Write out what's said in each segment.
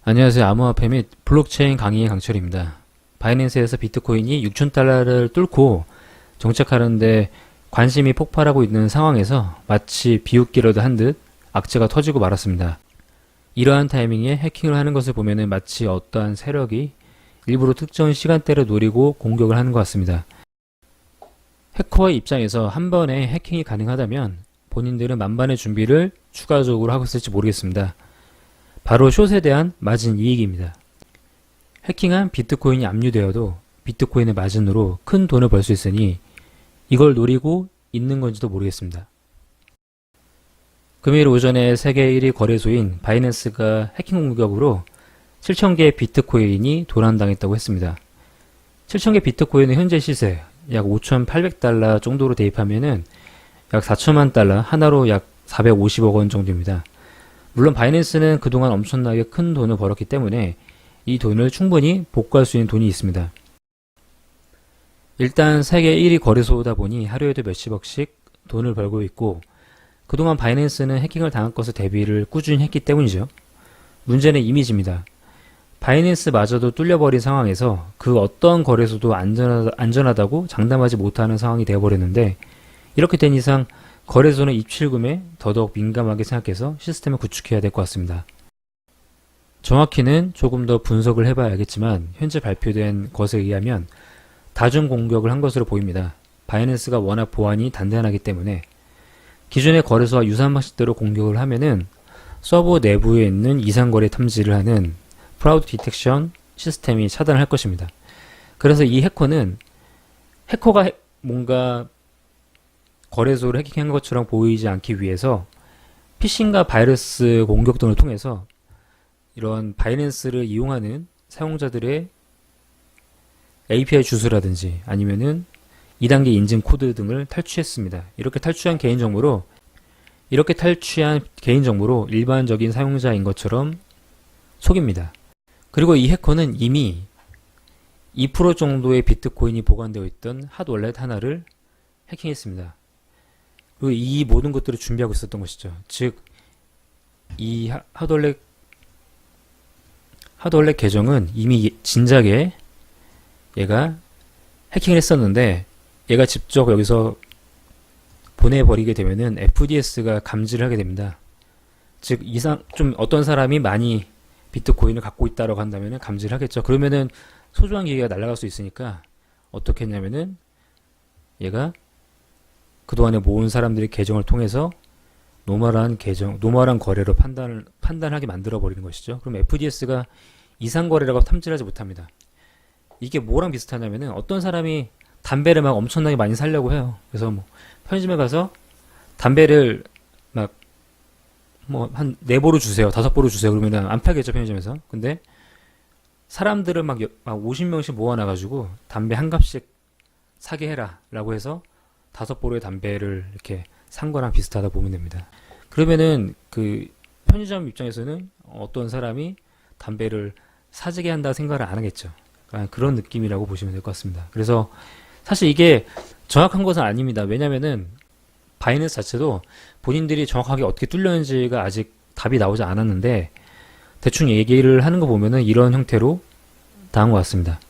안녕하세요. 암호화폐 및 블록체인 강의의 강철입니다. 바이낸스에서 비트코인이 6,000달러를 뚫고 정착하는데 관심이 폭발하고 있는 상황에서 마치 비웃기려도 한 듯 악재가 터지고 말았습니다. 이러한 타이밍에 해킹을 하는 것을 보면 마치 어떠한 세력이 일부러 특정 시간대를 노리고 공격을 하는 것 같습니다. 해커의 입장에서 한 번에 해킹이 가능하다면 본인들은 만반의 준비를 추가적으로 하고 있을지 모르겠습니다. 바로 숏에 대한 마진 이익입니다. 해킹한 비트코인이 압류되어도 비트코인의 마진으로 큰 돈을 벌 수 있으니 이걸 노리고 있는 건지도 모르겠습니다. 금요일 오전에 세계 1위 거래소인 바이낸스가 해킹 공격으로 7,000개의 비트코인이 도난당했다고 했습니다. 7,000개 비트코인의 현재 시세 약 5,800달러 정도로 대입하면은 약 4천만 달러, 하나로 약 450억 원 정도입니다. 물론 바이낸스는 그동안 엄청나게 큰 돈을 벌었기 때문에 이 돈을 충분히 복구할 수 있는 돈이 있습니다. 일단 세계 1위 거래소다 보니 하루에도 몇십억씩 돈을 벌고 있고 그동안 바이낸스는 해킹을 당한 것을 대비를 꾸준히 했기 때문이죠. 문제는 이미지입니다. 바이낸스마저도 뚫려버린 상황에서 그 어떤 거래소도 안전하다고 장담하지 못하는 상황이 되어버렸는데 이렇게 된 이상 거래소는 입출금에 더더욱 민감하게 생각해서 시스템을 구축해야 될 것 같습니다. 정확히는 조금 더 분석을 해봐야겠지만 현재 발표된 것에 의하면 다중 공격을 한 것으로 보입니다. 바이낸스가 워낙 보안이 단단하기 때문에 기존의 거래소와 유사한 방식대로 공격을 하면은 서버 내부에 있는 이상거래 탐지를 하는 프라우드 디텍션 시스템이 차단을 할 것입니다. 그래서 이 해커가 뭔가 거래소를 해킹한 것처럼 보이지 않기 위해서 피싱과 바이러스 공격 등을 통해서 이런 바이낸스를 이용하는 사용자들의 API 주소라든지 아니면은 2단계 인증 코드 등을 탈취했습니다. 이렇게 탈취한 개인정보로 일반적인 사용자인 것처럼 속입니다. 그리고 이 해커는 이미 2% 정도의 비트코인이 보관되어 있던 핫월렛 하나를 해킹했습니다. 그리고 이 모든 것들을 준비하고 있었던 것이죠. 즉, 이 핫월렛 계정은 이미 진작에 얘가 해킹을 했었는데 얘가 직접 여기서 보내버리게 되면은 FDS가 감지를 하게 됩니다. 즉, 좀 어떤 사람이 많이 비트코인을 갖고 있다라고 한다면은 감지를 하겠죠. 그러면은 소중한 기계가 날아갈 수 있으니까 어떻게 했냐면은 얘가 그동안에 모은 사람들의 계정을 통해서 노멀한 거래로 판단하게 만들어 버리는 것이죠. 그럼 FDS가 이상 거래라고 탐지를 하지 못합니다. 이게 뭐랑 비슷하냐면은 어떤 사람이 담배를 막 엄청나게 많이 사려고 해요. 그래서 뭐 편의점에 가서 담배를 막 한 4보로 주세요. 5보로 주세요. 그러면은 안 팔겠죠, 편의점에서. 근데 사람들을 막 50명씩 모아놔가지고 담배 한 값씩 사게 해라 라고 해서 5보로의 담배를 이렇게 산 거랑 비슷하다 보면 됩니다. 그러면은 그 편의점 입장에서는 어떤 사람이 담배를 사재게 한다 생각을 안 하겠죠. 그런 느낌이라고 보시면 될 것 같습니다. 그래서 사실 이게 정확한 것은 아닙니다. 왜냐면은 바이낸스 자체도 본인들이 정확하게 어떻게 뚫렸는지가 아직 답이 나오지 않았는데 대충 얘기를 하는 거 보면은 이런 형태로 당한 것 같습니다.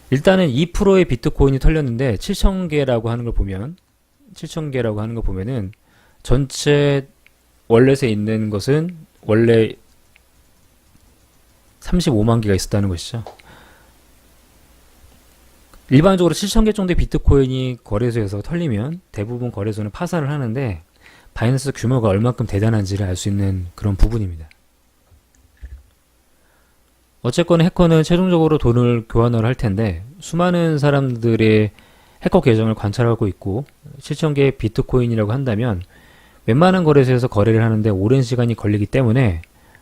일단은 2%의 비트코인이 털렸는데 7,000개라고 하는 걸 보면은 전체 월렛에 있는 것은 원래 35만 개가 있었다는 것이죠. 일반적으로 7,000개 정도의 비트코인이 거래소에서 털리면 대부분 거래소는 파산을 하는데 바이낸스 규모가 얼만큼 대단한지를 알 수 있는 그런 부분입니다. 어쨌건 해커는 최종적으로 돈을 교환을 할 텐데 수많은 사람들의 해커 계정을 관찰하고 있고 7,000개의 비트코인이라고 한다면 웬만한 거래소에서 거래를 하는데 오랜 시간이 걸리기 때문에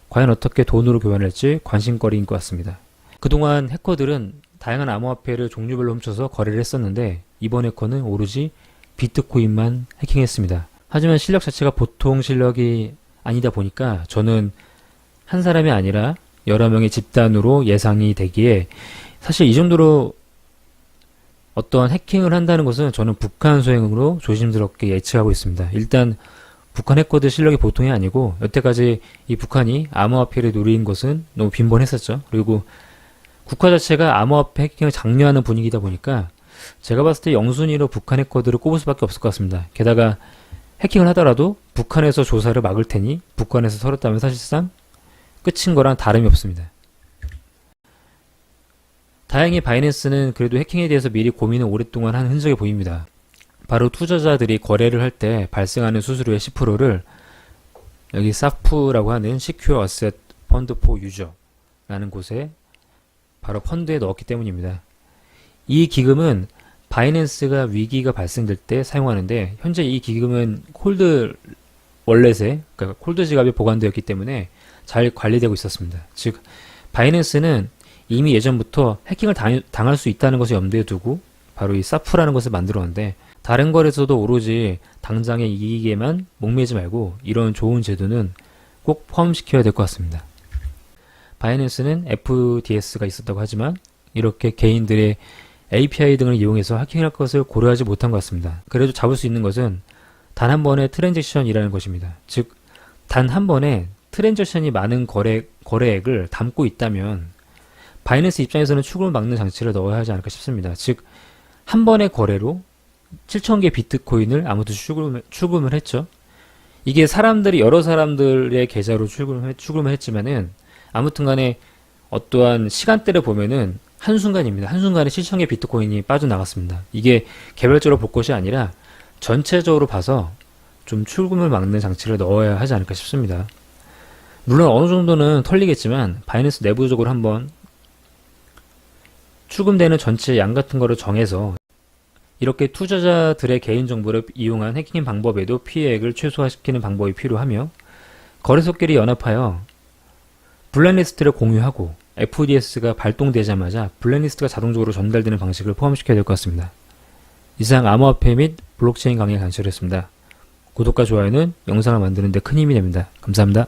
과연 어떻게 돈으로 교환할지 관심거리인 것 같습니다. 그동안 해커들은 다양한 암호화폐를 종류별로 훔쳐서 거래를 했었는데 이번 해커는 오로지 비트코인만 해킹했습니다. 하지만 실력 자체가 보통 실력이 아니다 보니까 저는 한 사람이 아니라 여러 명의 집단으로 예상이 되기에 사실 이 정도로 어떠한 해킹을 한다는 것은 저는 북한 소행으로 조심스럽게 예측하고 있습니다. 일단 북한 해커들 실력이 보통이 아니고 여태까지 이 북한이 암호화폐를 노린 것은 너무 빈번했었죠. 그리고 국가 자체가 암호화폐 해킹을 장려하는 분위기다 보니까 제가 봤을 때 영순위로 북한 해커들을 꼽을 수밖에 없을 것 같습니다. 게다가 해킹을 하더라도 북한에서 조사를 막을 테니 북한에서 털었다면 사실상 끝인 거랑 다름이 없습니다. 다행히 바이낸스는 그래도 해킹에 대해서 미리 고민을 오랫동안 한 흔적이 보입니다. 바로 투자자들이 거래를 할 때 발생하는 수수료의 10%를 여기 SAF라고 하는 Secure Asset Fund for User라는 곳에 바로 펀드에 넣었기 때문입니다. 이 기금은 바이낸스가 위기가 발생될 때 사용하는데 현재 이 기금은 콜드 월렛에 그러니까 콜드 지갑에 보관되었기 때문에 잘 관리되고 있었습니다. 즉 바이낸스는 이미 예전부터 해킹을 당할 수 있다는 것을 염두에 두고 바로 이 SAF라는 것을 만들었는데 다른 거래소도 오로지 당장의 이익에만 목매지 말고 이런 좋은 제도는 꼭 포함시켜야 될 것 같습니다. 바이낸스는 FDS가 있었다고 하지만 이렇게 개인들의 API 등을 이용해서 해킹할 것을 고려하지 못한 것 같습니다. 그래도 잡을 수 있는 것은 단 한 번의 트랜잭션이라는 것입니다. 즉, 단 한 번에 트랜잭션이 많은 거래액을 담고 있다면 바이낸스 입장에서는 추금을 막는 장치를 넣어야 하지 않을까 싶습니다. 즉, 한 번의 거래로 7,000개 비트코인을 아무튼 출금을 했죠. 이게 여러 사람들의 계좌로 출금을 했지만은 아무튼 간에 어떠한 시간대를 보면은 한순간입니다. 한순간에 7,000개 비트코인이 빠져나갔습니다. 이게 개별적으로 볼 것이 아니라 전체적으로 봐서 좀 출금을 막는 장치를 넣어야 하지 않을까 싶습니다. 물론 어느 정도는 털리겠지만 바이낸스 내부적으로 한번 출금되는 전체 양 같은 거를 정해서 이렇게 투자자들의 개인정보를 이용한 해킹 방법에도 피해액을 최소화시키는 방법이 필요하며 거래소끼리 연합하여 블랙리스트를 공유하고 FDS가 발동되자마자 블랙리스트가 자동적으로 전달되는 방식을 포함시켜야 될 것 같습니다. 이상 암호화폐 및 블록체인 강의 간식이었습니다. 구독과 좋아요는 영상을 만드는 데 큰 힘이 됩니다. 감사합니다.